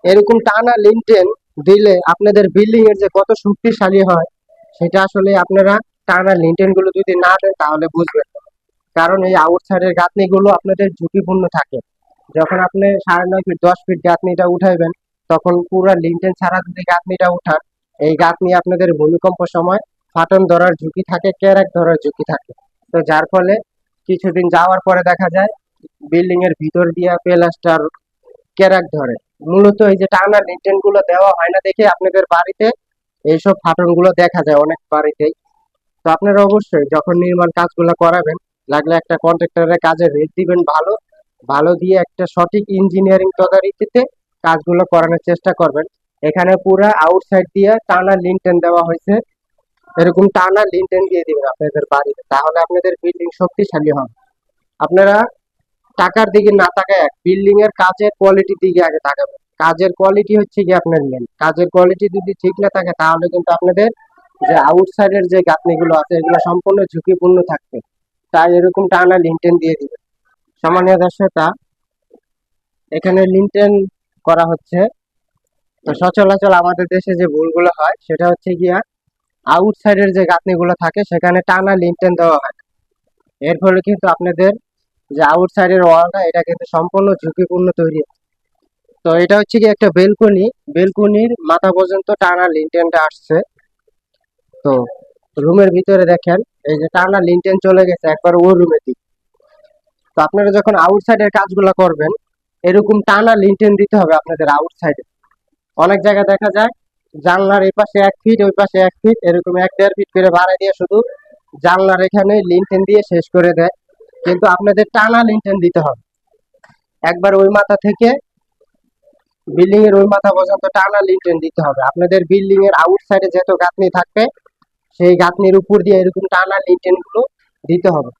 এরকম টানা লিনটেন দিলে আপনাদের বিল্ডিং এর যে কত শক্তিশালী হয় সেটা আসলে আপনারা টানা লিনটেন গুলো যদি না দেন তাহলে বুঝবেন না। কারণ এই আউটসাইডের গাঁথনি গুলো আপনাদের ঝুঁকিপূর্ণ থাকে। যখন আপনি 9.5 ফিট 10 ফিট গাঁথনিটা উঠাইবেন, তখন পুরো লিনটেন ছাড়া যদি গাঁথনিটা উঠান, এই গাঁথনি আপনাদের ভূমিকম্প সময় ফাটন ধরার ঝুঁকি থাকে, ক্যারেক ধরার ঝুঁকি থাকে। তো যার ফলে কিছুদিন যাওয়ার পরে দেখা যায় বিল্ডিং এর ভিতর দিয়া প্লাস্টার ক্যারাক ধরে। মূলত এই যে টানা লিনটেন গুলো দেওয়া হয় না দেখে আপনাদের বাড়িতে এইসব ফাটন গুলো দেখা যায় অনেক বাড়িতেই। তো আপনারা অবশ্যই যখন নির্মাণ কাজগুলো করাবেন, লাগলে একটা কন্ট্রাক্টরের কাজে রেট দিবেন ভালো, ভালো দিয়ে একটা সঠিক ইঞ্জিনিয়ারিং তদারকিতে কাজগুলো করানোর চেষ্টা করবেন। এখানে পুরা আউটসাইড দিয়ে টানা লিনটেন দেওয়া হয়েছে, এরকম টানা লিনটেন দিয়ে দিবেন আপনাদের বাড়িতে, তাহলে আপনাদের বিল্ডিং শক্তিশালী হবে। আপনারা টাকার দিকে না তাকায় বিল্ডিং এর কাজের কোয়ালিটির দিকে আগে তাকাবেন। কাজের কোয়ালিটি হচ্ছে কি আপনার মেন, কাজের কোয়ালিটি যদি ঠিক না থাকে তাহলে কিন্তু আপনাদের যে আউটসাইডের যে গাঁথনিগুলো আছে এগুলো সম্পূর্ণ ঝুঁকিপূর্ণ থাকবে। তাই এরকম টানা লিনটেন দিয়ে দিবে। সম্মানীয় দর্শকরা, এখানে লিনটেন করা হচ্ছে। তো সচরাচর আমাদের দেশে যে ভুলগুলো হয় সেটা হচ্ছে গিয়া আউটসাইডের যে গাঁথনিগুলো থাকে সেখানে টানা লিনটেন দেওয়া হয়। এর ফলে কিন্তু আপনাদের যে আউটসাইডের ওয়ালটা এটা কিন্তু সম্পূর্ণ ঝুঁকিপূর্ণ তৈরি হয়। তো এটা হচ্ছে কি একটা বেলকনি, বেলকনির মাথা পর্যন্ত টানা লিনটেনটা আসছে। তো রুমের ভিতরে দেখেন এই যে টানা লিনটেন চলে গেছে একবার ওই রুমের দিকে। তো আপনারা যখন আউটসাইডের কাজগুলো করবেন, এরকম টানা লিনটেন দিতে হবে আপনাদের আউটসাইডে। অনেক জায়গায় দেখা যায় জানলার এই পাশে 1 ফিট ওই পাশে 1 ফিট এরকম 1-1.5 ফিট করে বাড়াই দিয়ে শুধু জানলার এখানে লিনটেন দিয়ে শেষ করে দেয়। কিন্তু আপনাদের টানা লিনটেন দিতে হবে একবার ওই মাথা থেকে বিল্ডিং এর ওই মাথা পর্যন্ত টানা লিনটেন দিতে হবে। আপনাদের বিল্ডিং এর আউটসাইডে যত গাঁথনি থাকবে সেই গাঁথনির উপর দিয়ে এরকম টানা লিনটেন গুলো দিতে হবে।